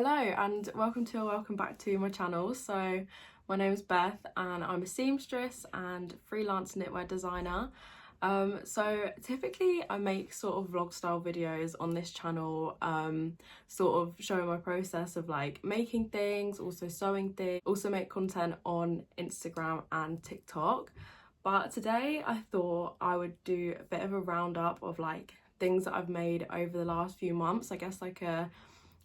Hello and welcome back to my channel. So my name is Beth and I'm a seamstress and freelance knitwear designer. So typically I make sort of vlog style videos on this channel, sort of showing my process of like making things, also sewing things, also make content on Instagram and TikTok. But today I thought I would do a bit of a roundup of like things that I've made over the last few months, I guess like a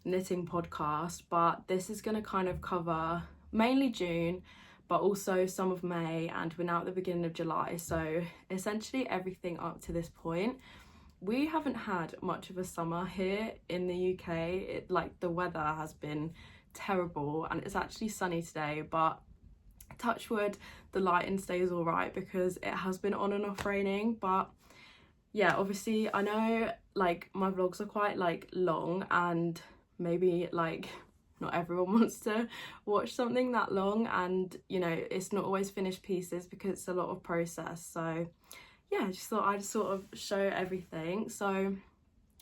knitting podcast, but this is going to kind of cover mainly June but also some of May, and we're now at the beginning of July, so essentially everything up to this point. We haven't had much of a summer here in the UK. Like the weather has been terrible and it's actually sunny today, but touch wood the lighting stays all right because it has been on and off raining. But yeah, obviously I know like my vlogs are quite like long and maybe like not everyone wants to watch something that long, and you know it's not always finished pieces because it's a lot of process. So yeah, I just thought I'd sort of show everything. So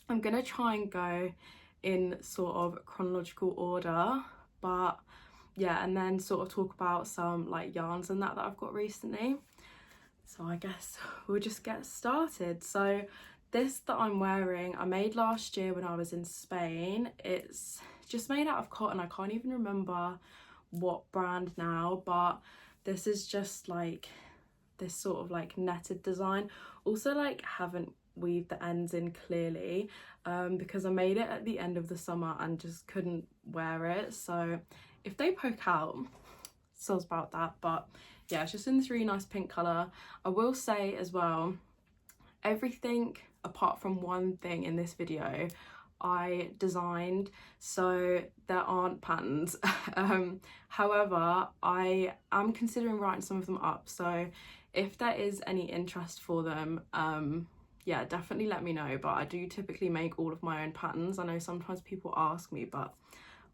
I'm gonna try and go in sort of chronological order, but yeah, and then sort of talk about some like yarns and that I've got recently. So I guess we'll just get started. So this that I'm wearing I made last year when I was in Spain. It's just made out of cotton. I can't even remember what brand now, but this is just like this sort of like netted design. Also like haven't weaved the ends in clearly because I made it at the end of the summer and just couldn't wear it, so if they poke out, so about that. But yeah, it's just in this really nice pink colour. I will say as well, everything apart from one thing in this video I designed, so there aren't patterns. However, I am considering writing some of them up, so if there is any interest for them, yeah, definitely let me know. But I do typically make all of my own patterns. I know sometimes people ask me, but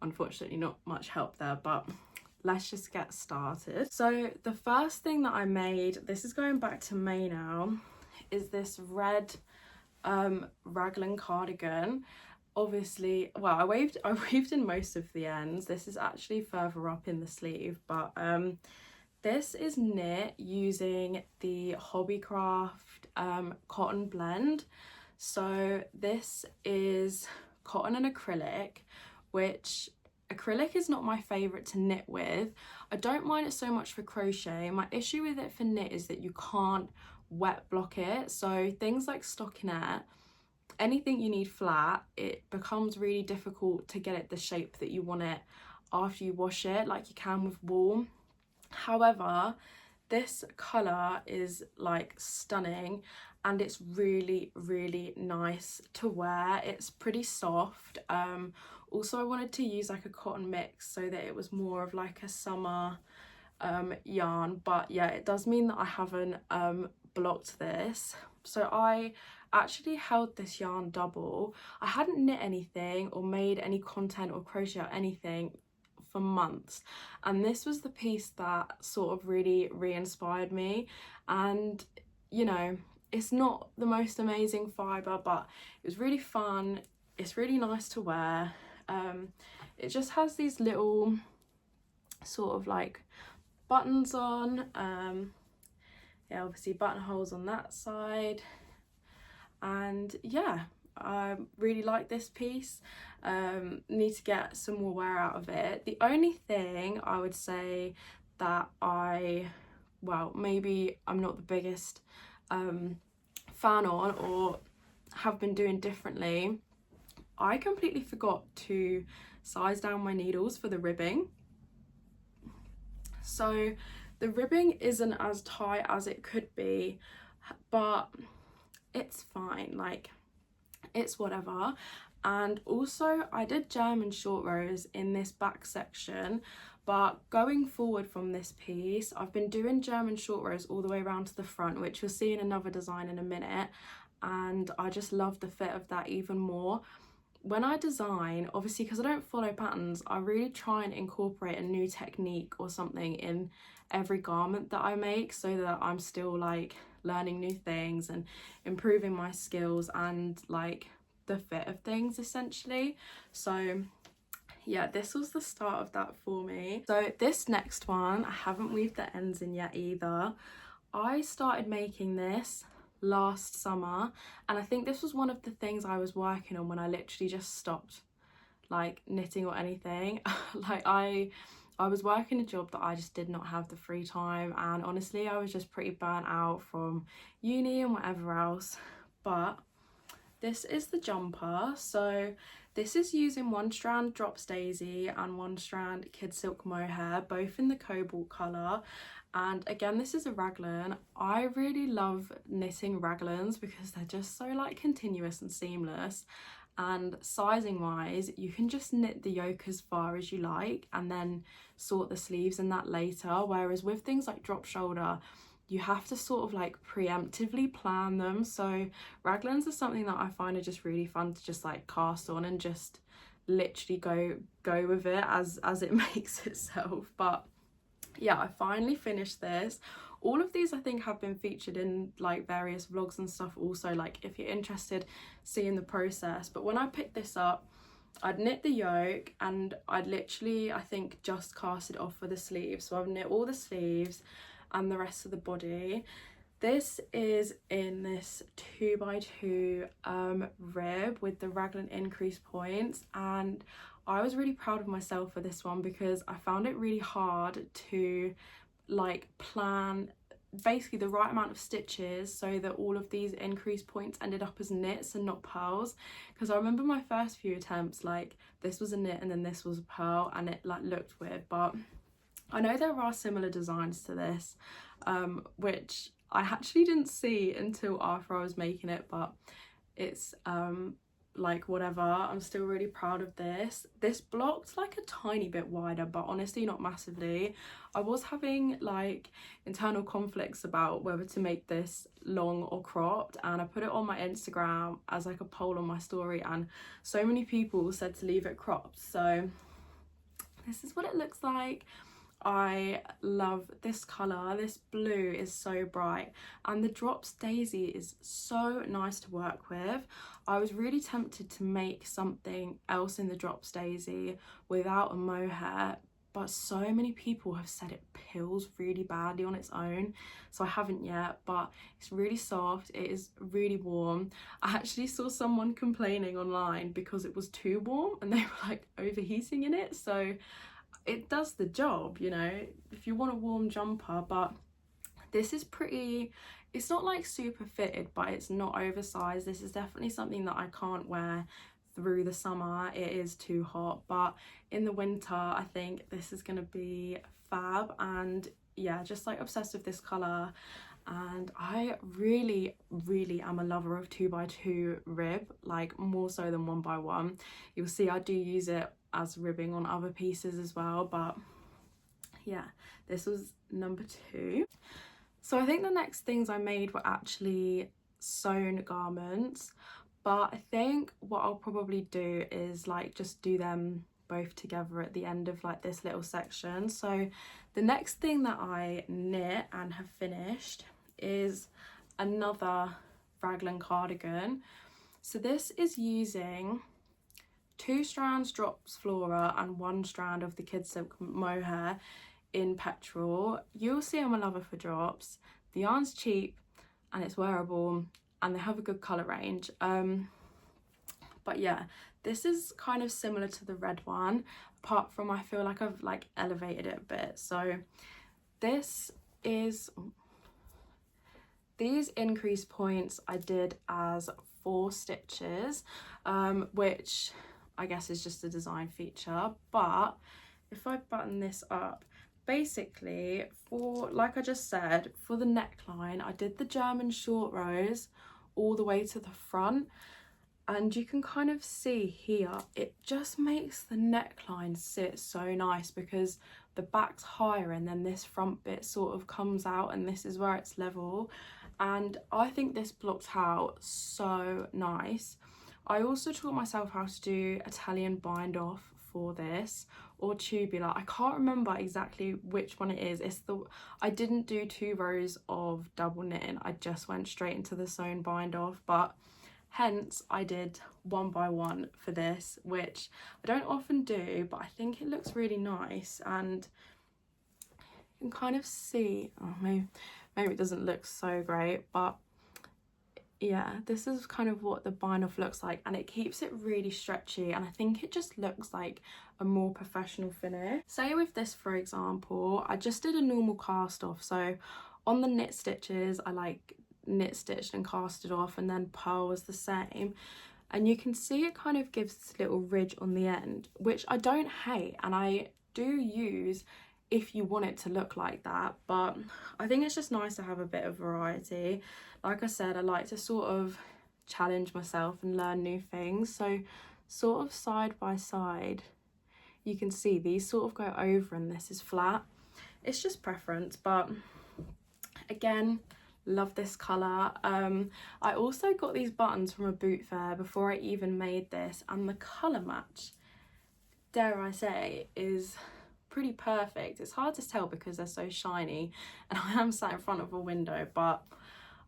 unfortunately not much help there. But let's just get started. So the first thing that I made, this is going back to May now, is this red raglan cardigan. Obviously, well, I weaved in most of the ends. This is actually further up in the sleeve, but this is knit using the Hobbycraft cotton blend. So this is cotton and acrylic, which acrylic is not my favourite to knit with. I don't mind it so much for crochet. My issue with it for knit is that you can't wet block it. So things like stockinette, anything you need flat, it becomes really difficult to get it the shape that you want it after you wash it like you can with wool. However, this colour is like stunning and it's really nice to wear. It's pretty soft. Also I wanted to use like a cotton mix so that it was more of like a summer yarn, but yeah, it does mean that I haven't blocked this. So I actually held this yarn double. I hadn't knit anything or made any content or crochet or anything for months, and this was the piece that sort of really re-inspired me. And you know, it's not the most amazing fibre, but it was really fun. It's really nice to wear. It just has these little sort of like buttons on, yeah, obviously buttonholes on that side, and yeah, I really like this piece. Need to get some more wear out of it. The only thing I would say that well, maybe I'm not the biggest fan on or have been doing differently, I completely forgot to size down my needles for the ribbing. So the ribbing isn't as tight as it could be, but it's fine, like it's whatever. And also I did German short rows in this back section, but going forward from this piece I've been doing German short rows all the way around to the front, which you'll see in another design in a minute, and I just love the fit of that even more. When I design, obviously because I don't follow patterns, I really try and incorporate a new technique or something in every garment that I make so that I'm still like learning new things and improving my skills and like the fit of things essentially. So yeah, this was the start of that for me. So this next one, I haven't weaved the ends in yet either. I started making this last summer, and I think this was one of the things I was working on when I literally just stopped like knitting or anything. Like I was working a job that I just did not have the free time, and honestly I was just pretty burnt out from uni and whatever else. But this is the jumper. So this is using 1 strand Drops Daisy and 1 strand Kid Silk Mohair, both in the cobalt colour. And again, this is a raglan. I really love knitting raglans because they're just so like continuous and seamless, and sizing wise you can just knit the yoke as far as you like and then sort the sleeves and that later, whereas with things like drop shoulder you have to sort of like preemptively plan them. So raglans are something that I find are just really fun to just like cast on and just literally go with it as it makes itself. But yeah, I finally finished this. All of these I think have been featured in like various vlogs and stuff also, like if you're interested seeing the process. But when I picked this up, I'd knit the yoke and I'd literally, I think, just cast it off for the sleeves. So I've knit all the sleeves and the rest of the body. This is in this 2x2 rib with the raglan increase points, and I was really proud of myself for this one because I found it really hard to like plan basically the right amount of stitches so that all of these increase points ended up as knits and not pearls. Because I remember my first few attempts, like this was a knit and then this was a pearl, and it like looked weird. But I know there are similar designs to this, which I actually didn't see until after I was making it, but it's like whatever. I'm still really proud of this. This blocked like a tiny bit wider, but honestly not massively. I was having like internal conflicts about whether to make this long or cropped, and I put it on my Instagram as like a poll on my story, and so many people said to leave it cropped. So this is what it looks like. I love this colour. This blue is so bright, and the Drops Daisy is so nice to work with. I was really tempted to make something else in the Drops Daisy without a mohair, but so many people have said it peels really badly on its own, so I haven't yet. But it's really soft, it is really warm. I actually saw someone complaining online because it was too warm and they were like overheating in it, so it does the job, you know, if you want a warm jumper. But this is pretty, it's not like super fitted, but it's not oversized. This is definitely something that I can't wear through the summer, it is too hot, but in the winter I think this is gonna be fab. And yeah, just like obsessed with this color, and I really am a lover of 2x2 rib, like more so than 1x1. You'll see I do use it as ribbing on other pieces as well. But yeah, this was number 2. So I think the next things I made were actually sewn garments, but I think what I'll probably do is like just do them both together at the end of like this little section. So the next thing that I knit and have finished is another raglan cardigan. So this is using 2 strands Drops Flora and 1 strand of the Kid Silk Mohair in Petrol. You'll see I'm a lover for drops. The yarn's cheap and it's wearable and they have a good colour range. But yeah, this is kind of similar to the red one, apart from I feel like I've like elevated it a bit. So this is, these increase points I did as 4 stitches, which I guess is just a design feature. But if I button this up, basically for, like I just said, for the neckline I did the German short rows all the way to the front, and you can kind of see here it just makes the neckline sit so nice because the back's higher and then this front bit sort of comes out and this is where it's level, and I think this blocked out so nice. I also taught myself how to do Italian bind off for this, or tubular. I can't remember exactly which one it is. It's the, I didn't do 2 rows of double knitting, I just went straight into the sewn bind off. But hence I did 1 by 1 for this, which I don't often do, but I think it looks really nice. And you can kind of see, oh, maybe it doesn't look so great, but yeah, this is kind of what the bind off looks like, and it keeps it really stretchy, and I think it just looks like a more professional finish. Say with this, for example, I just did a normal cast off. So on the knit stitches, I like knit stitched and casted off, and then purl was the same, and you can see it kind of gives this little ridge on the end, which I don't hate, and I do use if you want it to look like that, but I think it's just nice to have a bit of variety. Like I said, I like to sort of challenge myself and learn new things. So sort of side by side, you can see these sort of go over and this is flat. It's just preference, but again, love this colour. I also got these buttons from a boot fair before I even made this, and the colour match, dare I say, is pretty perfect. It's hard to tell because they're so shiny and I am sat in front of a window, but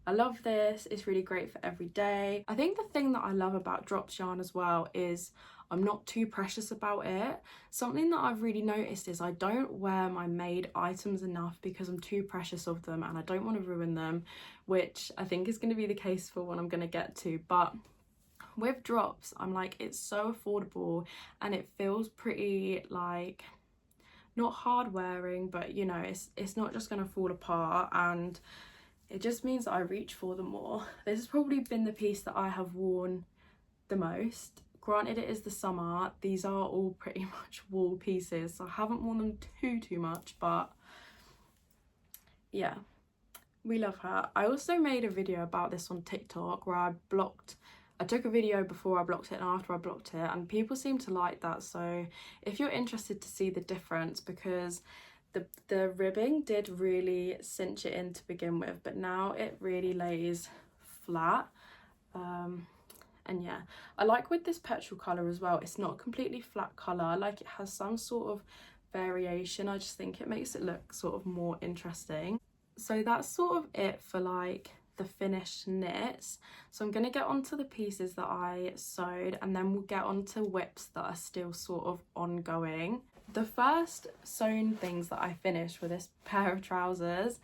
I love this. It's really great for every day. I think the thing that I love about drops yarn as well is I'm not too precious about it. Something that I've really noticed is I don't wear my made items enough because I'm too precious of them and I don't want to ruin them, which I think is going to be the case for what I'm going to get to. But with drops, I'm like, it's so affordable and it feels pretty, like, not hard wearing, but you know, it's not just going to fall apart, and it just means that I reach for them more. This has probably been the piece that I have worn the most. Granted, it is the summer. These are all pretty much wool pieces, so I haven't worn them too much, but yeah, we love her. I also made a video about this on TikTok where I took a video before I blocked it and after I blocked it, and people seem to like that. So if you're interested to see the difference, because the ribbing did really cinch it in to begin with, but now it really lays flat. And yeah, I like with this petrol colour as well, it's not a completely flat colour, like it has some sort of variation. I just think it makes it look sort of more interesting. So that's sort of it for like the finished knits. So I'm going to get onto the pieces that I sewed, and then we'll get onto whips that are still sort of ongoing. The first sewn things that I finished were this pair of trousers,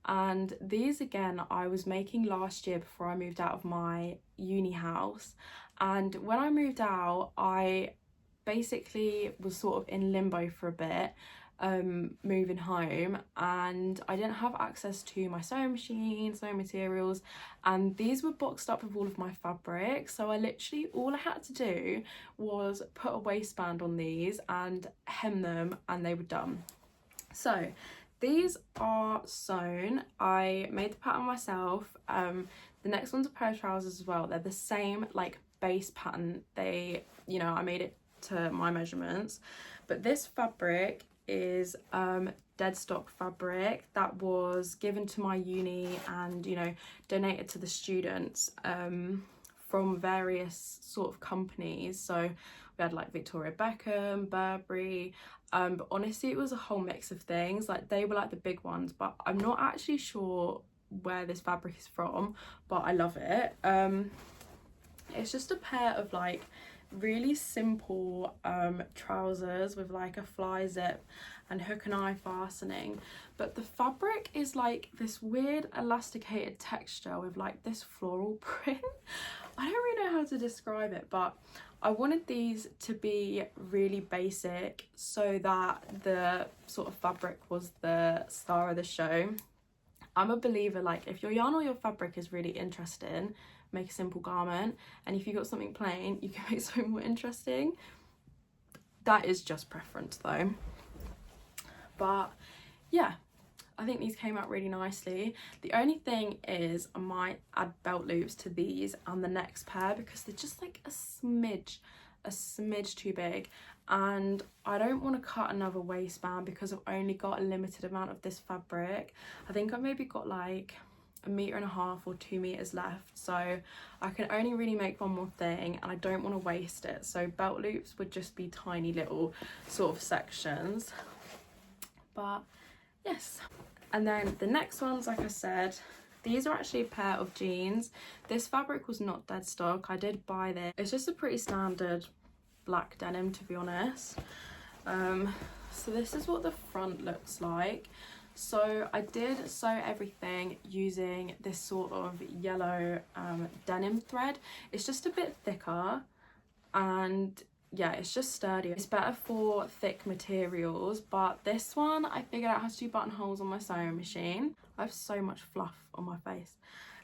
and these again I was making last year before I moved out of my uni house. And when I moved out, I basically was sort of in limbo for a bit, moving home, and I didn't have access to my sewing machine, sewing materials, and these were boxed up with all of my fabric. So I literally, all I had to do was put a waistband on these and hem them, and they were done. So these are sewn. I made the pattern myself. The next one's a pair of trousers as well. They're the same like base pattern. They, you know, I made it to my measurements, but this fabric is dead stock fabric that was given to my uni and, you know, donated to the students from various sort of companies. So we had like Victoria Beckham, Burberry, but honestly it was a whole mix of things. Like they were like the big ones, but I'm not actually sure where this fabric is from, but I love it. It's just a pair of like really simple trousers with like a fly zip and hook and eye fastening, but the fabric is like this weird elasticated texture with like this floral print. I don't really know how to describe it, but I wanted these to be really basic so that the sort of fabric was the star of the show. I'm a believer, like if your yarn or your fabric is really interesting, make a simple garment, and if you got something plain, you can make something more interesting. That is just preference though. But yeah, I think these came out really nicely. The only thing is I might add belt loops to these and the next pair because they're just like a smidge too big, and I don't want to cut another waistband because I've only got a limited amount of this fabric. I think I've maybe got like 1.5 meters or 2 meters left, so I can only really make one more thing and I don't want to waste it. So belt loops would just be tiny little sort of sections. But yes, and then the next ones, like I said, These are actually a pair of jeans. This fabric was not dead stock. I did buy this. It's just a pretty standard black denim, to be honest. So this is what the front looks like. So I did sew everything using this sort of yellow denim thread. It's just a bit thicker, and yeah, it's just sturdier. It's better for thick materials, but this one I figured out how to do buttonholes on my sewing machine. I have so much fluff on my face.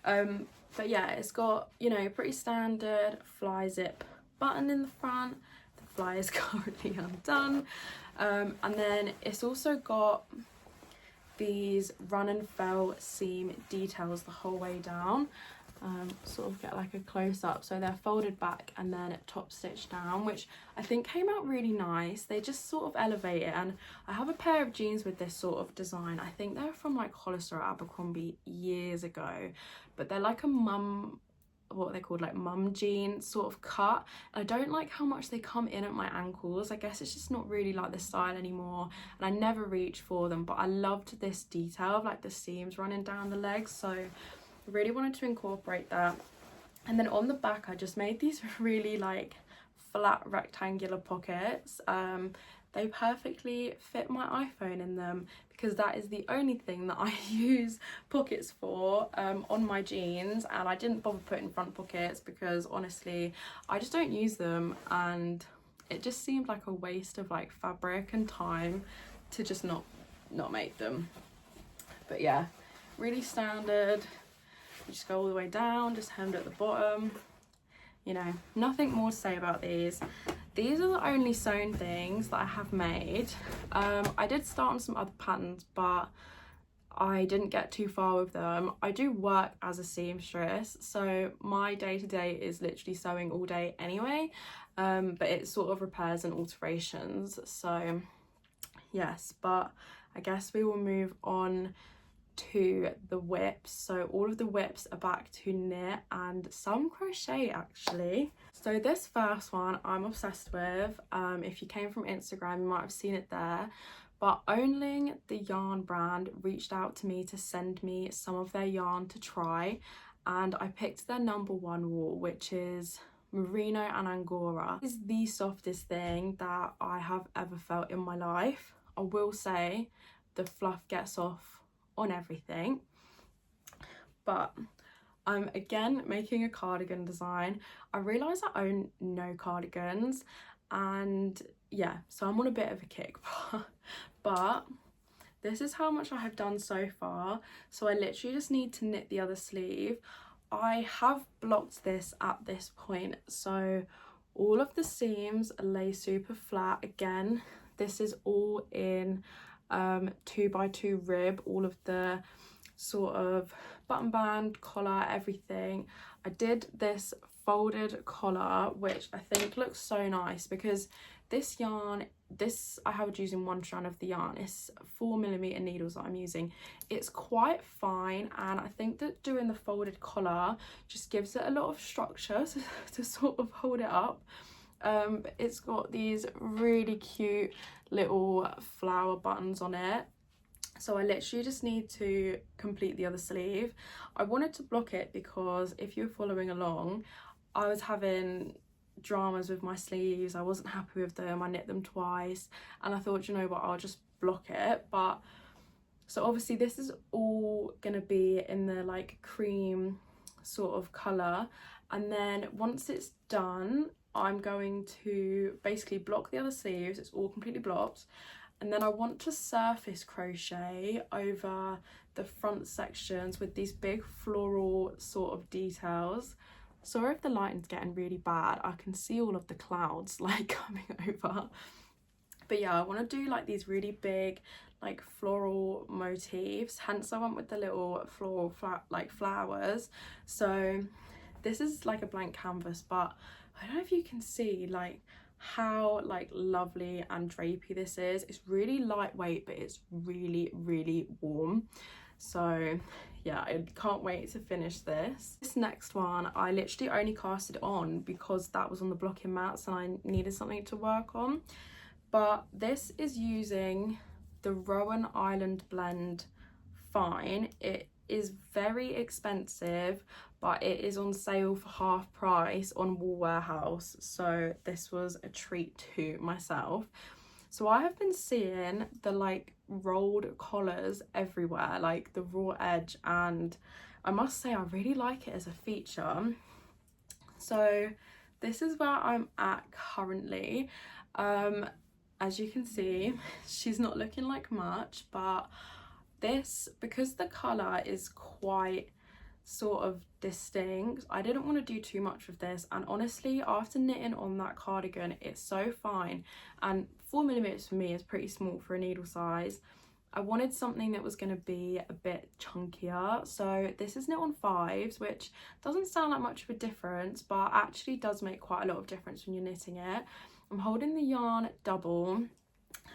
But yeah, it's got, you know, pretty standard fly zip button in the front. The fly is currently undone. And then it's also got these run and fell seam details the whole way down. Sort of get like a close-up, so they're folded back and then top stitched down, which I think came out really nice. They just sort of elevate it. And I have a pair of jeans with this sort of design. I think they're from like Hollister or Abercrombie years ago, but they're like a mum, what are they called, like mum jean sort of cut. I don't like how much they come in at my ankles. I guess it's just not really like the style anymore, and I never reach for them, but I loved this detail of like the seams running down the legs, so I really wanted to incorporate that. And then on the back I just made these really like flat rectangular pockets. They perfectly fit my iPhone in them, because that is the only thing that I use pockets for on my jeans. And I didn't bother putting front pockets because honestly I just don't use them, and it just seemed like a waste of like fabric and time to just not make them. But yeah, really standard. You just go all the way down, just hemmed at the bottom. You know, nothing more to say about these. These are the only sewn things that I have made. I did start on some other patterns, but I didn't get too far with them. I do work as a seamstress, so my day-to-day is literally sewing all day anyway, but it's sort of repairs and alterations. So yes, but I guess we will move on to the whips. So all of the whips are back to knit and some crochet actually. So this first one I'm obsessed with. If you came from Instagram you might have seen it there, but Onling, the yarn brand, reached out to me to send me some of their yarn to try, and I picked their #1 wool, which is merino and angora. This is the softest thing that I have ever felt in my life. I will say the fluff gets off on everything, but I'm again making a cardigan design. I realised I own no cardigans, and yeah, so I'm on a bit of a kick, but this is how much I have done so far. So I literally just need to knit the other sleeve. I have blocked this at this point, so all of the seams lay super flat. Again, this is all in 2x2 rib, all of the sort of button band, collar, everything. I did this folded collar, which I think looks so nice, because this yarn, I have using one strand of the yarn. It's 4mm needles that I'm using. It's quite fine, and I think that doing the folded collar just gives it a lot of structure to sort of hold it up. It's got these really cute little flower buttons on it, so I literally just need to complete the other sleeve. I wanted to block it because if you're following along, I was having dramas with my sleeves. I wasn't happy with them. I knit them twice, and I thought, you know what, I'll just block it. But so obviously this is all gonna be in the like cream sort of color, and then once it's done I'm going to basically block the other sleeves. It's all completely blocked, and then I want to surface crochet over the front sections with these big floral sort of details. Sorry if the lighting's getting really bad, I can see all of the clouds like coming over, but yeah, I want to do like these really big like floral motifs, hence I went with the little floral like flowers. So this is like a blank canvas, but I don't know if you can see like how like lovely and drapey this is. It's really lightweight, but it's really warm. So yeah, I can't wait to finish this. This next one I literally only casted on because that was on the blocking mats and I needed something to work on. But this is using the Rowan Island blend fine. It is very expensive, but it is on sale for half price on Wool Warehouse, so this was a treat to myself. So I have been seeing the like rolled collars everywhere, like the raw edge, and I must say I really like it as a feature. So this is where I'm at currently. As you can see, she's not looking like much, but this, because the colour is quite sort of distinct, I didn't want to do too much with this, and honestly after knitting on that cardigan it's so fine, and 4mm for me is pretty small for a needle size. I wanted something that was going to be a bit chunkier, so this is knit on 5s, which doesn't sound like much of a difference, but actually does make quite a lot of difference when you're knitting it. I'm holding the yarn double,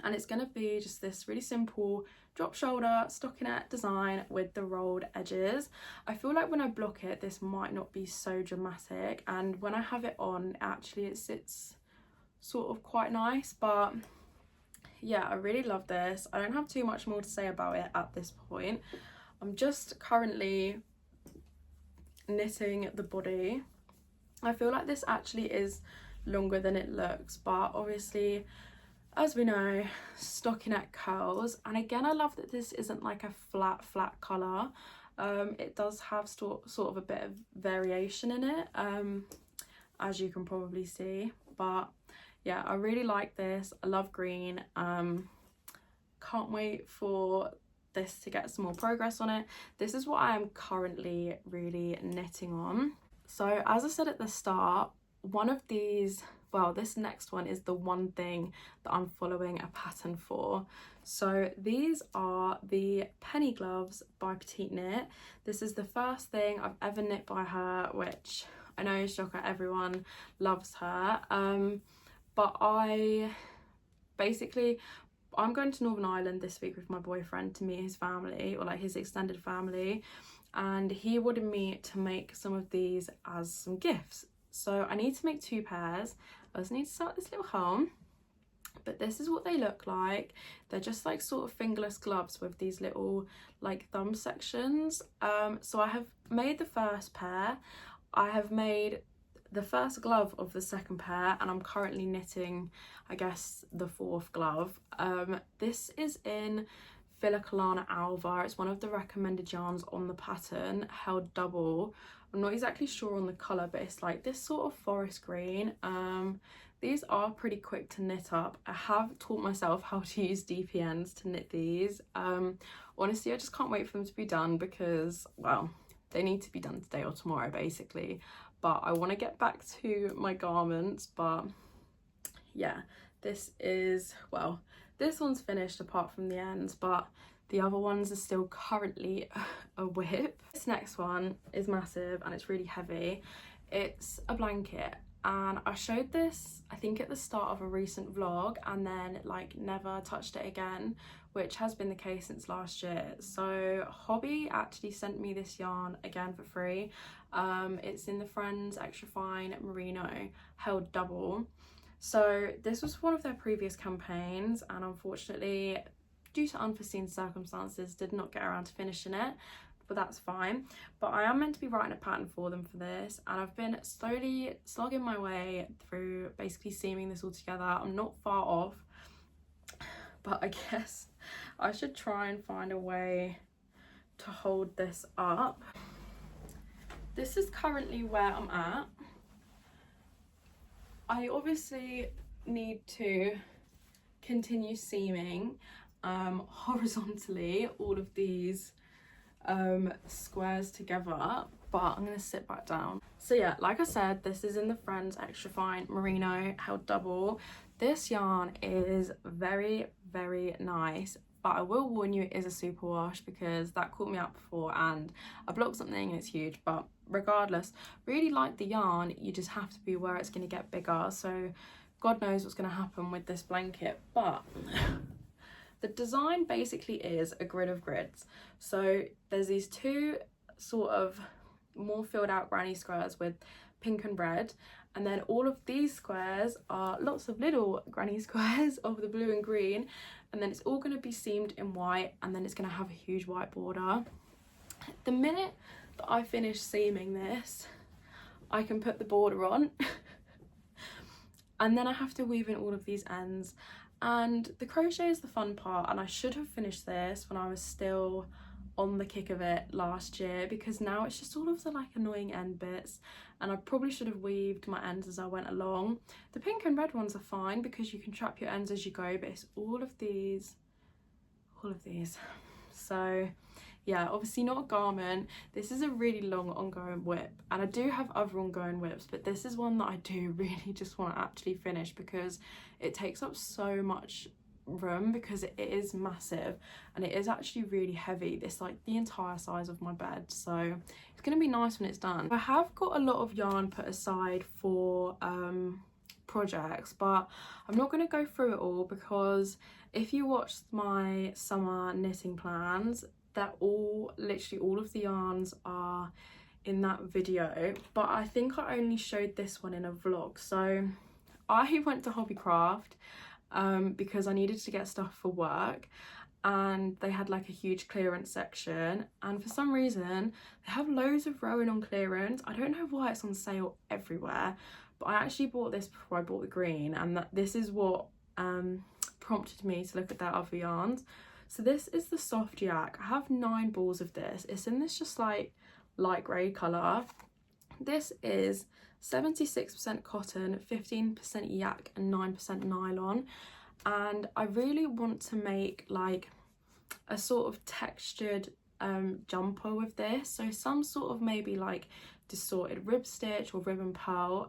and it's going to be just this really simple drop shoulder stockinette design with the rolled edges. I feel like when I block it this might not be so dramatic, and when I have it on actually it sits sort of quite nice. But yeah, I really love this. I don't have too much more to say about it at this point. I'm just currently knitting the body. I feel like this actually is longer than it looks, but obviously as we know, stockinette curls. And again, I love that this isn't like a flat colour. It does have sort of a bit of variation in it, as you can probably see. But yeah, I really like this. I love green. Can't wait for this to get some more progress on it. This is what I am currently really knitting on. So as I said at the start, one of these, well, this next one is the one thing that I'm following a pattern for. So these are the penny gloves by Petite Knit. This is the first thing I've ever knit by her, which I know is shocker, everyone loves her. But I'm going to Northern Ireland this week with my boyfriend to meet his family, or like his extended family, and he wanted me to make some of these as some gifts. So I need to make 2 pairs. I just need to start this little home, but this is what they look like. They're just like sort of fingerless gloves with these little like thumb sections. So I have made the first pair. I have made the first glove of the second pair, and I'm currently knitting, I guess, the 4th glove. This is in Filacolana Alva. It's one of the recommended yarns on the pattern, held double. I'm not exactly sure on the colour, but it's like this sort of forest green. These are pretty quick to knit up. I have taught myself how to use DPNs to knit these. Honestly, I just can't wait for them to be done because, well, they need to be done today or tomorrow basically. But I want to get back to my garments. But yeah, this is, well, this one's finished apart from the ends, but the other ones are still currently a whip. This next one is massive and it's really heavy. It's a blanket, and I showed this I think at the start of a recent vlog and then like never touched it again, which has been the case since last year. So Hobby actually sent me this yarn again for free. It's in the Friends Extra Fine Merino, held double. So this was one of their previous campaigns, and unfortunately due to unforeseen circumstances did not get around to finishing it, but that's fine. But I am meant to be writing a pattern for them for this, and I've been slowly slogging my way through basically seaming this all together. I'm not far off, but I guess I should try and find a way to hold this up. This is currently where I'm at. I obviously need to continue seaming horizontally all of these squares together, but I'm gonna sit back down. So yeah, like I said, this is in the Friends Extra Fine Merino, held double. This yarn is very nice, but I will warn you, it is a superwash because that caught me out before and I blocked something and it's huge. But regardless, really like the yarn, you just have to be aware it's going to get bigger, so God knows what's going to happen with this blanket. But the design basically is a grid of grids. So there's these 2 sort of more filled out granny squares with pink and red, and then all of these squares are lots of little granny squares of the blue and green, and then it's all going to be seamed in white, and then it's going to have a huge white border. The minute that I finish seaming this, I can put the border on and then I have to weave in all of these ends. And the crochet is the fun part, and I should have finished this when I was still on the kick of it last year, because now it's just all of the like annoying end bits, and I probably should have weaved my ends as I went along. The pink and red ones are fine because you can trap your ends as you go, but it's all of these. So yeah, obviously not a garment. This is a really long ongoing whip, and I do have other ongoing whips, but this is one that I do really just want to actually finish because it takes up so much room, because it is massive and it is actually really heavy. It's like the entire size of my bed, so it's going to be nice when it's done. I have got a lot of yarn put aside for projects, but I'm not going to go through it all, because if you watched my summer knitting plans, that literally all of the yarns are in that video, but I think I only showed this one in a vlog. So I went to Hobbycraft because I needed to get stuff for work, and they had like a huge clearance section, and for some reason they have loads of Rowan on clearance. I don't know why it's on sale everywhere, but I actually bought this before I bought the green, and this is what prompted me to look at their other yarns. So this is the soft yak. I have 9 balls of this. It's in this just like light grey colour. This is 76% cotton, 15% yak and 9% nylon. And I really want to make like a sort of textured jumper with this. So some sort of maybe like distorted rib stitch or rib and pearl,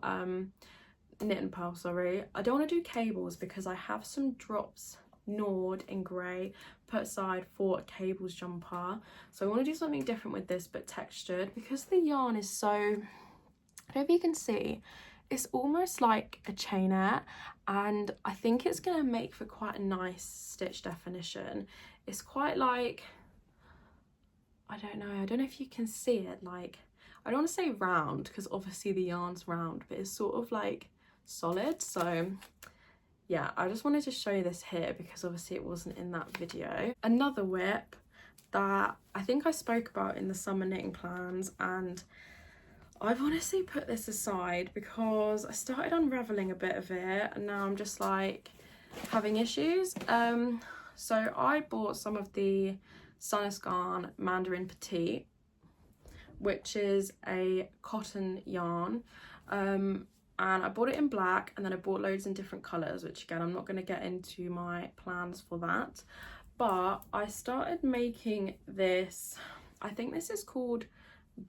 knit and pearl, sorry. I don't want to do cables because I have some drops gnawed in grey put aside for a cables jumper, so I want to do something different with this but textured, because the yarn is so, I don't know if you can see, it's almost like a chainette, and I think it's going to make for quite a nice stitch definition. It's quite like, I don't know if you can see it, like, I don't want to say round because obviously the yarn's round, but it's sort of like solid. So yeah, I just wanted to show you this here because obviously it wasn't in that video. Another whip that I think I spoke about in the summer knitting plans, and I've honestly put this aside because I started unraveling a bit of it and now I'm just like having issues. So I bought some of the Sunnisgarn Mandarin Petite, which is a cotton yarn, and I bought it in black, and then I bought loads in different colours, which again I'm not going to get into my plans for that. But I started making this, I think this is called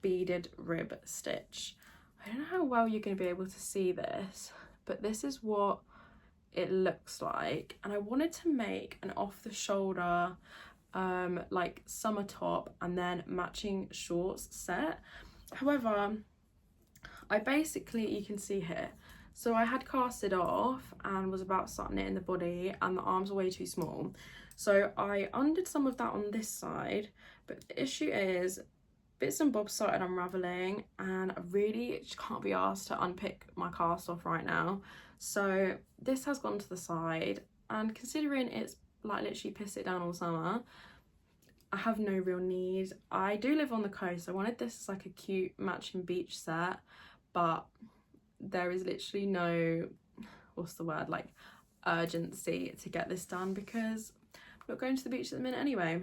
beaded rib stitch. I don't know how well you're going to be able to see this, but this is what it looks like, and I wanted to make an off the shoulder like summer top and then matching shorts set. However, I basically, you can see here, so I had cast it off and was about to start knitting the body, and the arms are way too small, so I undid some of that on this side. But the issue is bits and bobs started unraveling, and I really just can't be asked to unpick my cast off right now, so this has gone to the side. And considering it's like literally pissed it down all summer, I have no real need. I do live on the coast. I wanted this as like a cute matching beach set, but there is literally no, what's the word, like urgency to get this done because I'm not going to the beach at the minute anyway.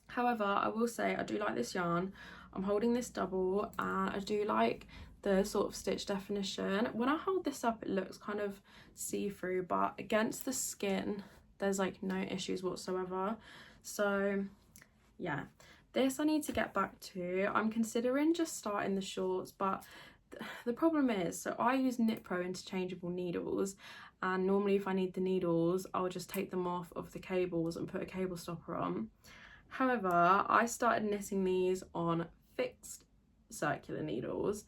However, I will say I do like this yarn. I'm holding this double and I do like the sort of stitch definition. When I hold this up, it looks kind of see-through, but against the skin there's like no issues whatsoever. So yeah, this I need to get back to. I'm considering just starting the shorts, but the problem is, so I use Knit Pro interchangeable needles, and normally if I need the needles I'll just take them off of the cables and put a cable stopper on. However, I started knitting these on fixed circular needles.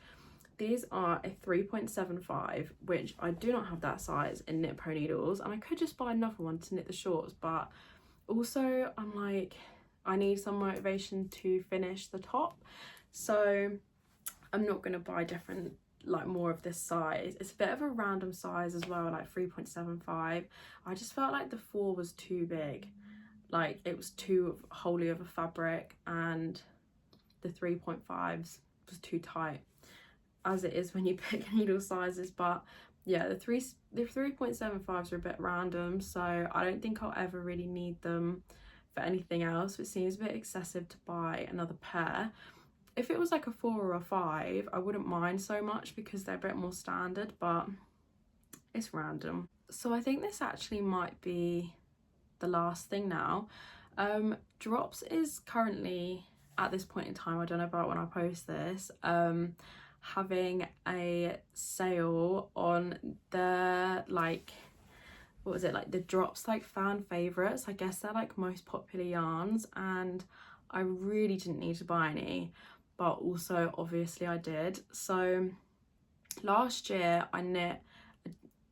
These are a 3.75, which I do not have that size in Knit Pro needles, and I could just buy another one to knit the shorts, but also I'm like, I need some motivation to finish the top, so I'm not going to buy different, like more of this size. It's a bit of a random size as well, like 3.75. I just felt like the 4 was too big, like it was too wholly of a fabric, and the 3.5s was too tight, as it is when you pick needle sizes. But yeah, the 3.75s are a bit random, so I don't think I'll ever really need them for anything else. It seems a bit excessive to buy another pair. If it was like a 4 or a 5, I wouldn't mind so much because they're a bit more standard, but it's random. So I think this actually might be the last thing now. Drops is currently, at this point in time, I don't know about when I post this, having a sale on the, like, what was it, like the Drops like fan favorites. I guess they're like most popular yarns, and I really didn't need to buy any, but also obviously I did. So last year I knit,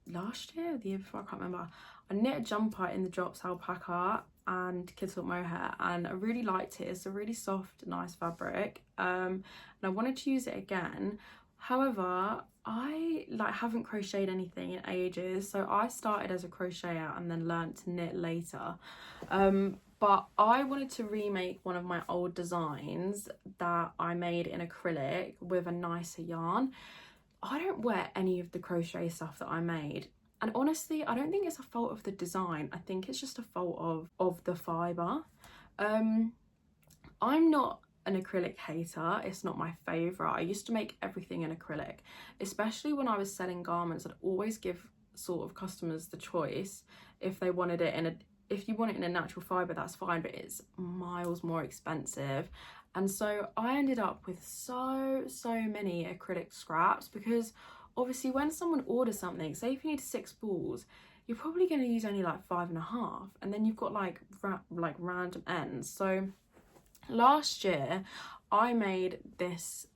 last year, the year before, I can't remember, I knit a jumper in the Drops alpaca and kid silk mohair, and I really liked it. It's a really soft, nice fabric, and I wanted to use it again. However, I haven't crocheted anything in ages, so I started as a crocheter and then learned to knit later. But I wanted to remake one of my old designs that I made in acrylic with a nicer yarn. I don't wear any of the crochet stuff that I made, and honestly I don't think it's a fault of the design. I think it's just a fault of the fibre. I'm not an acrylic hater, it's not my favourite. I used to make everything in acrylic, especially when I was selling garments. I'd always give sort of customers the choice if they wanted it in a, if you want it in a natural fibre, that's fine, but it's miles more expensive. And so I ended up with so many acrylic scraps, because obviously when someone orders something, say if you need 6 balls, you're probably going to use only like 5.5, and then you've got like random ends. So last year I made this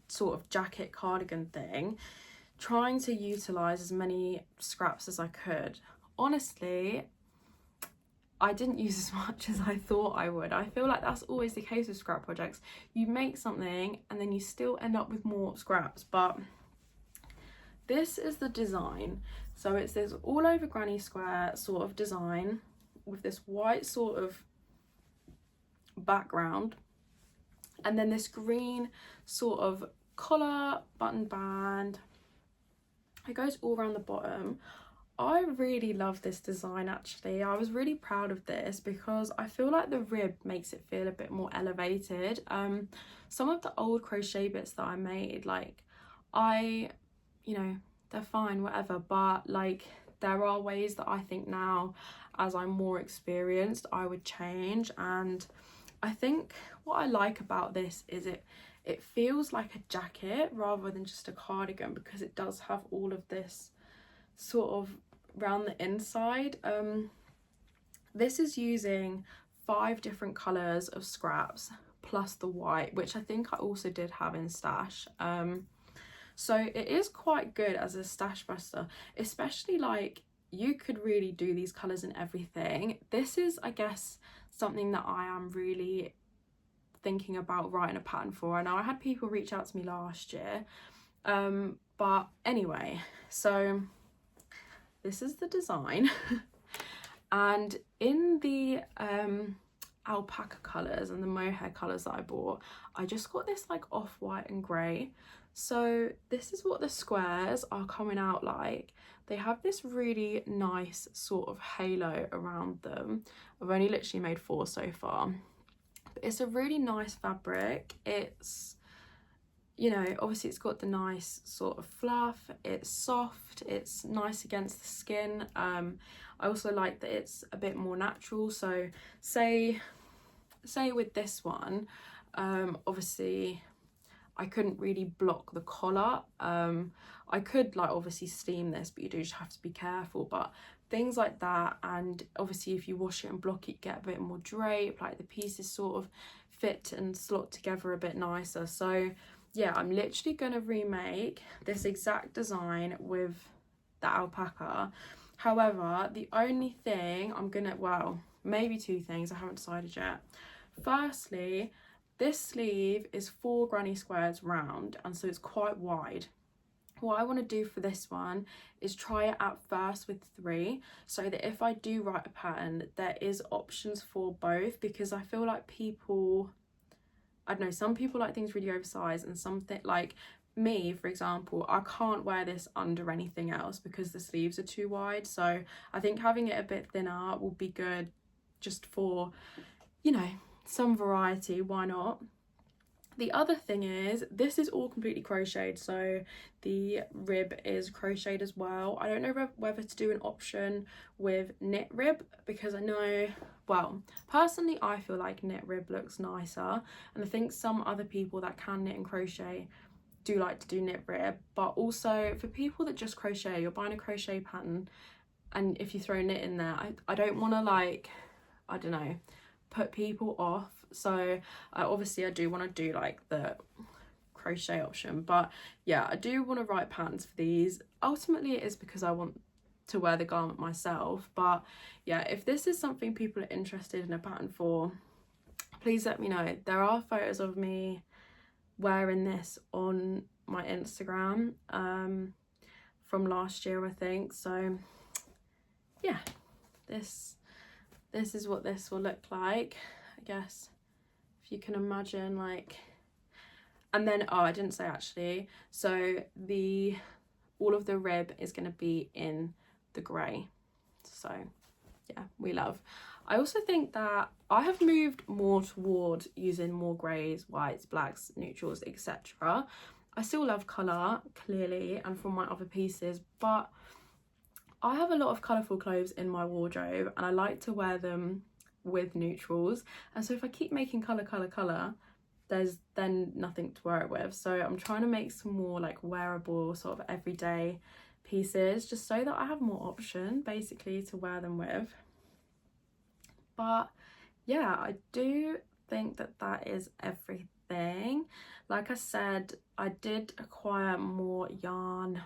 sort of jacket cardigan thing, trying to utilize as many scraps as I could. Honestly, I didn't use as much as I thought I would. I feel like that's always the case with scrap projects. You make something and then you still end up with more scraps. But this is the design. So it's this all over granny square sort of design with this white sort of background, and then this green sort of collar button band. It goes all around the bottom. I really love this design actually. I was really proud of this because I feel like the rib makes it feel a bit more elevated. Some of the old crochet bits that I made, like, you know, they're fine, whatever, but like there are ways that I think now, as I'm more experienced, I would change. And I think what I like about this is it feels like a jacket rather than just a cardigan, because it does have all of this sort of around the inside. This is using 5 different colours of scraps plus the white, which I think I also did have in stash. So it is quite good as a stash buster, especially like you could really do these colours in everything. This is, I guess, something that I am really thinking about writing a pattern for. I know I had people reach out to me last year, but anyway, so this is the design. And in the alpaca colours and the mohair colours that I bought, I just got this like off-white and grey. So this is what the squares are coming out like. They have this really nice sort of halo around them. I've only literally made 4 so far, but it's a really nice fabric. It's, you know, obviously it's got the nice sort of fluff, it's soft, it's nice against the skin. I also like that it's a bit more natural. So say with this one, obviously I couldn't really block the collar. I could like obviously steam this, but you do just have to be careful. But things like that, and obviously if you wash it and block it, you get a bit more drape, like the pieces sort of fit and slot together a bit nicer. So yeah, I'm literally gonna remake this exact design with the alpaca. However, the only thing I'm gonna, well, maybe 2 things, I haven't decided yet. Firstly, this sleeve is 4 granny squares round, and so it's quite wide. What I want to do for this one is try it at first with 3, so that if I do write a pattern, there is options for both, because I feel like people I don't know, some people like things really oversized, and something like me, for example, I can't wear this under anything else because the sleeves are too wide. So I think having it a bit thinner will be good just for, you know, some variety. Why not? The other thing is, this is all completely crocheted, so the rib is crocheted as well. I don't know whether to do an option with knit rib, because I know, well, personally I feel like knit rib looks nicer, and I think some other people that can knit and crochet do like to do knit rib. But also for people that just crochet, you're buying a crochet pattern, and if you throw knit in there, I don't want to, like, I don't know, put people off. So obviously I do want to do like the crochet option, but yeah, I do want to write patterns for these. Ultimately it is because I want to wear the garment myself, but yeah, if this is something people are interested in a pattern for, please let me know. There are photos of me wearing this on my Instagram from last year, I think. So yeah, this is what this will look like, I guess, if you can imagine, like. And then, oh, I didn't say actually, so all of the rib is going to be in the grey. So yeah, we love. I also think that I have moved more toward using more greys, whites, blacks, neutrals, etc. I still love colour, clearly, and from my other pieces, but I have a lot of colourful clothes in my wardrobe, and I like to wear them with neutrals. And so if I keep making colour, there's then nothing to wear it with. So I'm trying to make some more like wearable sort of everyday pieces, just so that I have more option basically to wear them with. But yeah, I do think that that is everything. Like I said, I did acquire more yarn.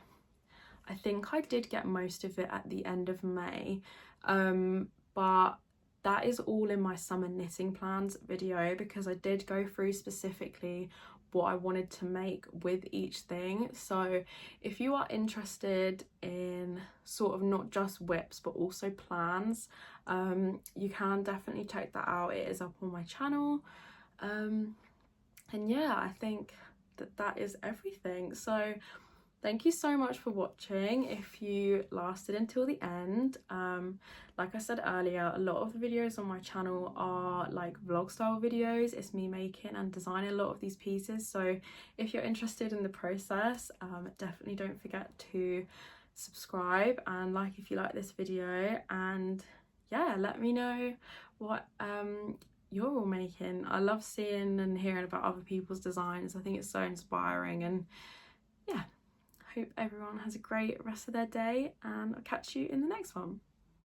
I think I did get most of it at the end of May, but that is all in my summer knitting plans video, because I did go through specifically what I wanted to make with each thing. So if you are interested in sort of not just whips but also plans, you can definitely check that out. It is up on my channel. And yeah, I think that is everything. So thank you so much for watching if you lasted until the end. Like I said earlier, a lot of the videos on my channel are like vlog style videos. It's me making and designing a lot of these pieces. So if you're interested in the process, definitely don't forget to subscribe and like if you like this video. And yeah, let me know what you're all making. I love seeing and hearing about other people's designs. I think it's so inspiring, and yeah, hope everyone has a great rest of their day, and I'll catch you in the next one.